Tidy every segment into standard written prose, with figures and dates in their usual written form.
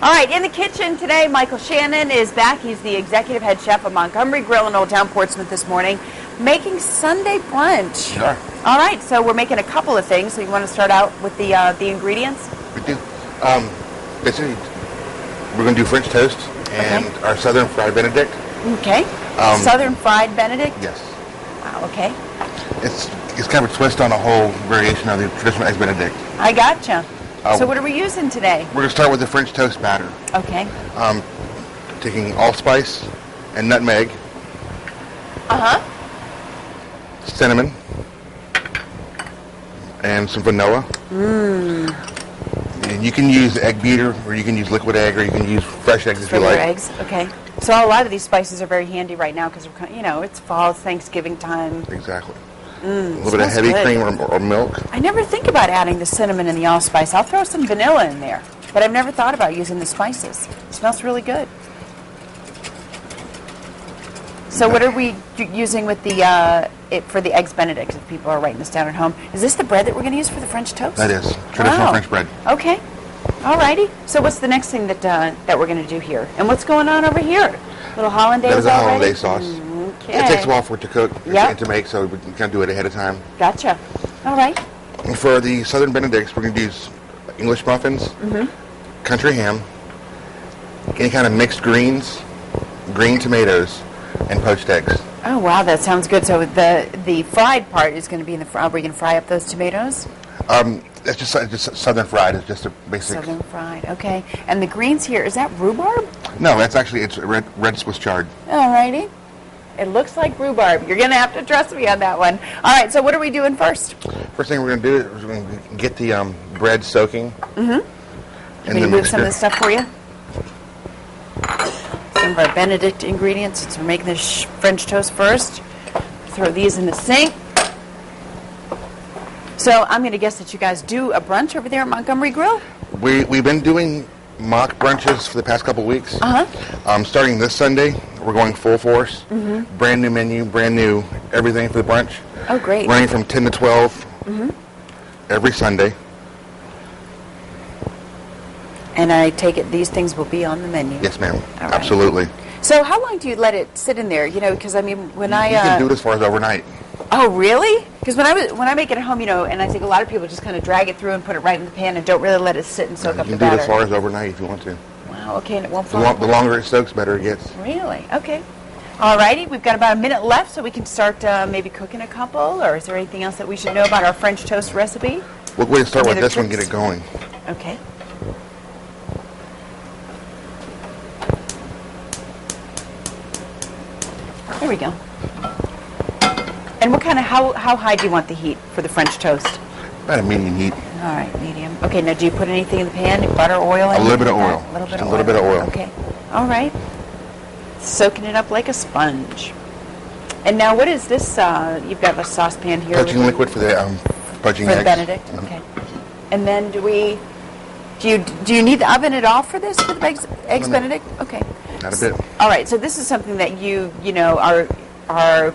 All right, in the kitchen today, Michael Shannon is back. He's the executive head chef of Montgomery Grill in Old Town Portsmouth this morning, making Sunday brunch. Sure. All right, so we're making a couple of things. So you want to start out with the ingredients? We do. Basically, we're going to do French toast and our Southern fried Benedict. Okay. Southern fried Benedict? Yes. Wow, okay. It's kind of a twist on a whole variation of the traditional eggs Benedict. I gotcha. So what are we using today? We're going to start with the French toast batter. Okay. Taking allspice and nutmeg. Cinnamon. And some vanilla. And you can use egg beater, or you can use liquid egg, or you can use fresh eggs if you like. Eggs, okay. So a lot of these spices are very handy right now because it's fall, Thanksgiving time. Exactly. A little bit of heavy cream or milk. I never think about adding the cinnamon and the allspice. I'll throw some vanilla in there, but I've never thought about using the spices. It smells really good. So what are we using with the for the eggs Benedict? If people are writing this down at home, is this the bread that we're going to use for the French toast? That is traditional French bread. Okay, alrighty. So what's the next thing that we're going to do here? And what's going on over here? Little hollandaise. That is a already? hollandaise sauce. Okay. It takes a while for it to cook and to make, so we can kind of do it ahead of time. Gotcha. All right. And for the Southern Benedicts, we're going to use English muffins, country ham, any kind of mixed greens, green tomatoes, and poached eggs. Oh wow, that sounds good. So the fried part is going to be in the fry. Are we going to fry up those tomatoes? That's just Southern fried. It's just a basic. Southern fried. Okay. And the greens here, is that rhubarb? No, it's red Swiss chard. Alrighty. It looks like rhubarb. You're going to have to trust me on that one. All right. So what are we doing first? First thing we're going to do is we're going to get the bread soaking. Can we move some of this stuff for you? Some of our Benedict ingredients. Since we're making this French toast first, throw these in the sink. So I'm going to guess that you guys do a brunch over there at Montgomery Grill? We've been doing mock brunches for the past couple weeks. Starting this Sunday, we're going full force. Brand new menu, brand new everything for the brunch. Oh, great. Running from 10 to 12 every Sunday. And I take it these things will be on the menu? Yes, ma'am. Right. Absolutely. So how long do you let it sit in there? Because I mean, when I... You can do it as far as overnight. Oh, really? Because when I make it at home, and I think a lot of people just kind of drag it through and put it right in the pan and don't really let it sit and soak up the batter. You can do it as far as overnight if you want to. Wow, okay, and it won't fall. The longer it soaks, better it gets. Really? Okay. All righty, we've got about a minute left, so we can start maybe cooking a couple, or is there anything else that we should know about our French toast recipe? We'll go ahead and start with this one and get it going. Okay. There we go. And what kind of, how high do you want the heat for the French toast? About a medium heat. All right, medium. Okay, now do you put anything in the pan? Butter, oil? A little bit of oil. A little bit of oil. Okay. All right. Soaking it up like a sponge. And now what is this? You've got a saucepan here. Poaching liquid for the poaching eggs. For the Benedict? Okay. And then do you need the oven at all for this, for the eggs Benedict? Okay. Not a bit. All right, so this is something that you are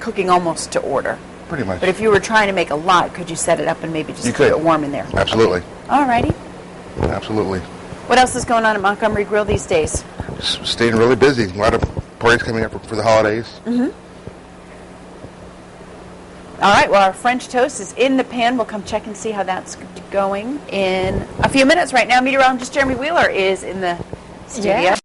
cooking almost to order. Pretty much. But if you were trying to make a lot, could you set it up and maybe just keep it warm in there? Absolutely. All righty. Absolutely. What else is going on at Montgomery Grill these days? Just staying really busy. A lot of parties coming up for the holidays. All right, well, our French toast is in the pan. We'll come check and see how that's going in a few minutes. Right now, meteorologist Jeremy Wheeler is in the studio. Yeah.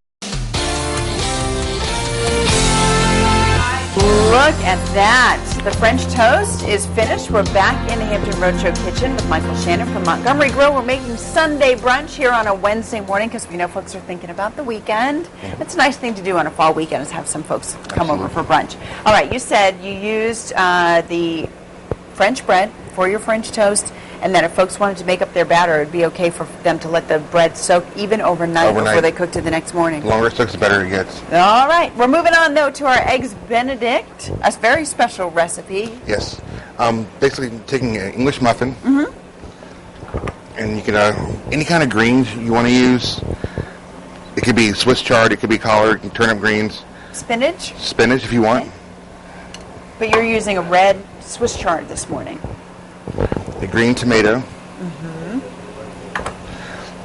Look at that. The French toast is finished. We're back in the Hampton Roadshow kitchen with Michael Shannon from Montgomery Grill. We're making Sunday brunch here on a Wednesday morning because we know folks are thinking about the weekend. It's a nice thing to do on a fall weekend is have some folks come over for brunch. All right, you said you used the French bread for your French toast, and that if folks wanted to make up their batter, it would be okay for them to let the bread soak even overnight before they cooked it the next morning. The longer it soaks, the better it gets. All right. We're moving on, though, to our Eggs Benedict, a very special recipe. Yes. Basically taking an English muffin, and you can, any kind of greens you want to use. It could be Swiss chard, it could be collard, turnip greens. Spinach? Spinach if you want. Okay. But you're using a red Swiss chard this morning. The green tomato.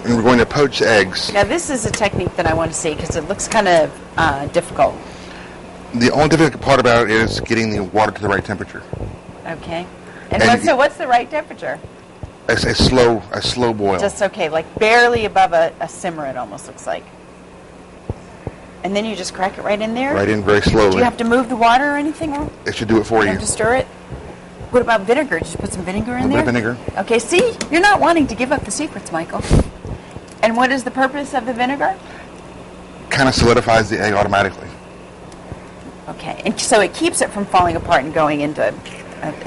And we're going to poach eggs. Now this is a technique that I want to see because it looks kind of difficult. The only difficult part about it is getting the water to the right temperature. Okay. And so what's the right temperature? A slow boil. Just okay, like barely above a simmer, it almost looks like. And then you just crack it right in there? Right in very slowly. Do you have to move the water or anything? It should do it for you. You have to stir it? What about vinegar? Did you put some vinegar in there? A little bit of vinegar. Okay, see? You're not wanting to give up the secrets, Michael. And what is the purpose of the vinegar? Kind of solidifies the egg automatically. Okay, and so it keeps it from falling apart and going into a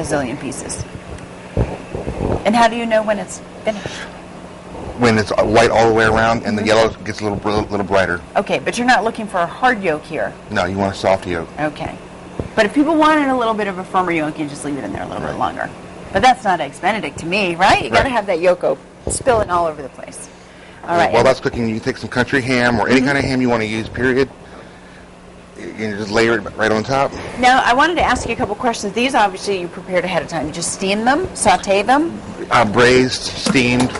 zillion pieces. And how do you know when it's finished? When it's white all the way around and the yellow gets a little brighter. Okay, but you're not looking for a hard yolk here. No, you want a soft yolk. Okay. But if people wanted a little bit of a firmer yolk, you just leave it in there a little bit longer. But that's not Eggs Benedict to me, right? You got to have that yolk spilling all over the place. All right. While that's cooking, you take some country ham or any kind of ham you want to use, period. You can just layer it right on top. Now, I wanted to ask you a couple questions. These, obviously, you prepared ahead of time. You just steam them, saute them? Braised, steamed.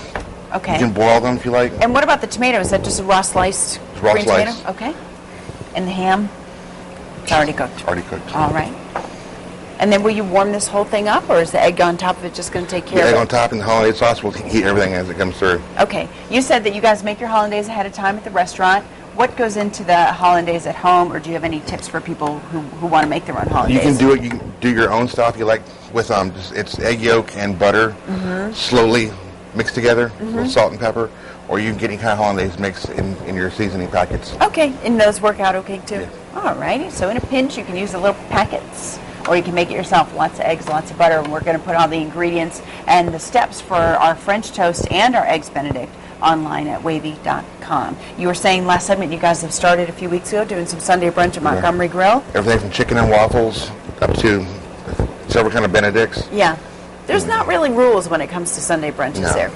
Okay. You can boil them if you like. And what about the tomato? Is that just a raw sliced green tomato? Okay. And the ham? It's already cooked. It's already cooked. All right. And then will you warm this whole thing up, or is the egg on top of it just going to take care of it? The egg on top and the hollandaise sauce will heat everything as it comes through. Okay. You said that you guys make your hollandaise ahead of time at the restaurant. What goes into the hollandaise at home, or do you have any tips for people who want to make their own hollandaise? You can do it. You can do your own stuff. You like with it's egg yolk and butter, slowly mixed together with salt and pepper, or you can get any kind of hollandaise mix in your seasoning packets. Okay, and those work out okay too. Yeah. All righty. So in a pinch, you can use the little packets, or you can make it yourself. Lots of eggs, lots of butter, and we're going to put all the ingredients and the steps for our French toast and our Eggs Benedict online at wavy.com. You were saying last segment you guys have started a few weeks ago doing some Sunday brunch at Montgomery Grill. Everything from chicken and waffles up to several kind of Benedicts. Yeah. There's not really rules when it comes to Sunday brunch, is there?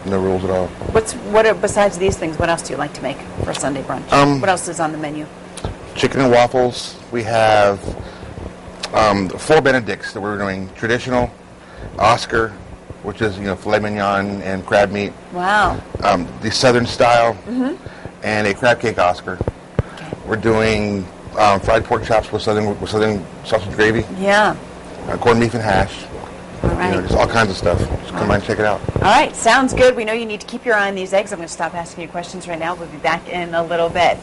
No rules at all. Besides these things, what else do you like to make for Sunday brunch? What else is on the menu? Chicken and waffles. We have 4 Benedicts that we're doing. Traditional, Oscar, which is filet mignon and crab meat. Wow. The Southern style, and a crab cake Oscar. Okay. We're doing fried pork chops with southern sausage gravy. Yeah. Corned beef and hash. All right. Just all kinds of stuff. Just come by and check it out. All right. Sounds good. We know you need to keep your eye on these eggs. I'm going to stop asking you questions right now. We'll be back in a little bit.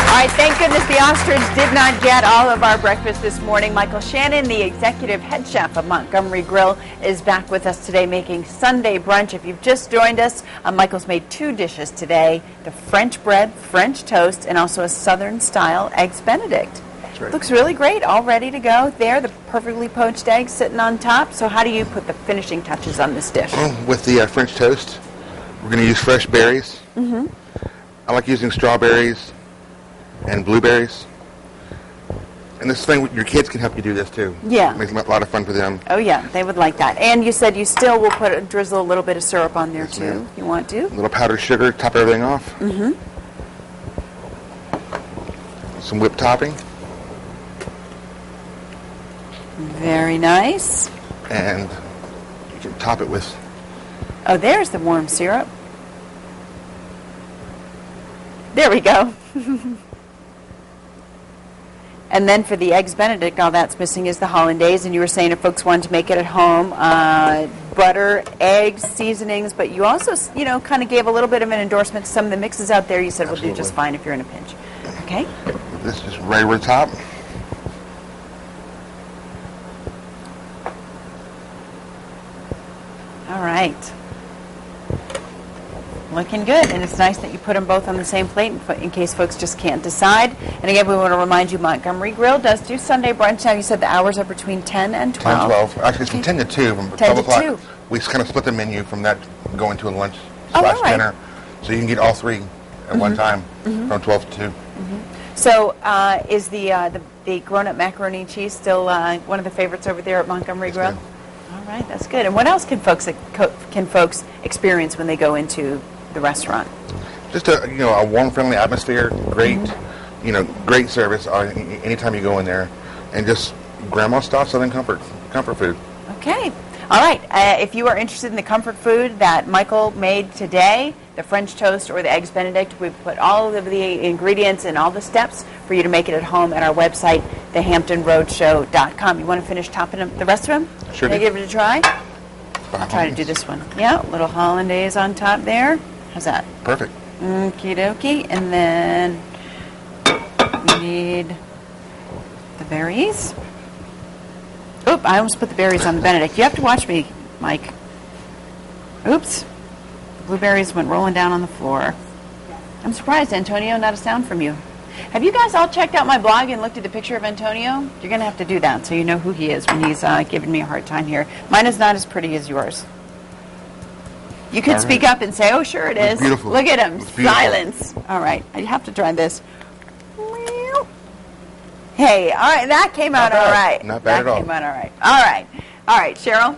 All right, thank goodness the ostrich did not get all of our breakfast this morning. Michael Shannon, the executive head chef of Montgomery Grill, is back with us today making Sunday brunch. If you've just joined us, Michael's made 2 dishes today, the French bread, French toast, and also a Southern-style Eggs Benedict. That's right. Looks really great, all ready to go. There, the perfectly poached eggs sitting on top. So how do you put the finishing touches on this dish? With the French toast, we're going to use fresh berries. I like using strawberries and blueberries. And this thing, your kids can help you do this too. Yeah. It makes it a lot of fun for them. Oh yeah, they would like that. And you said you still will drizzle a little bit of syrup on there too. Ma'am. You want to? A little powdered sugar, top everything off. Some whipped topping. Very nice. And you can top it with... Oh, there's the warm syrup. There we go. And then for the Eggs Benedict, all that's missing is the hollandaise. And you were saying if folks wanted to make it at home, butter, eggs, seasonings, but you also, kind of gave a little bit of an endorsement to some of the mixes out there. You said will do just fine if you're in a pinch. Okay? This is right over the top. All right. Looking good, and it's nice that you put them both on the same plate in case folks just can't decide. And again, we want to remind you, Montgomery Grill does do Sunday brunch now. You said the hours are between 10 and 12. 10 and 12. Actually, it's from 10 to 2. From 10 12 to o'clock. 2. We kind of split the menu from that going to a lunch Oh, all right. dinner. So you can get all 3 at one time from 12 to 2. So is the grown-up macaroni and cheese still one of the favorites over there at Montgomery Grill? Good. All right, that's good. And what else can folks experience when they go into the restaurant? Just a warm, friendly atmosphere, great, great service anytime you go in there, and just grandma style Southern comfort food. Okay. All right. If you are interested in the comfort food that Michael made today, the French toast or the eggs Benedict, we've put all of the ingredients and all the steps for you to make it at home at our website, thehamptonroadshow.com. You want to finish topping up the rest of them? Sure. Can I give it a try? I'll try to do this one. Yeah, little hollandaise on top there. How's that? Perfect. Okie dokie. And then we need the berries. Oop, I almost put the berries on the Benedict. You have to watch me, Mike. Oops. The blueberries went rolling down on the floor. I'm surprised, Antonio, not a sound from you. Have you guys all checked out my blog and looked at the picture of Antonio? You're going to have to do that so you know who he is when he's giving me a hard time here. Mine is not as pretty as yours. You could speak up and say, oh, sure it is. Beautiful. Look at him. It's beautiful. Silence. All right. I have to try this. Hey, all right. That came out all right. Not bad at all. That came out all right. All right. All right, Cheryl.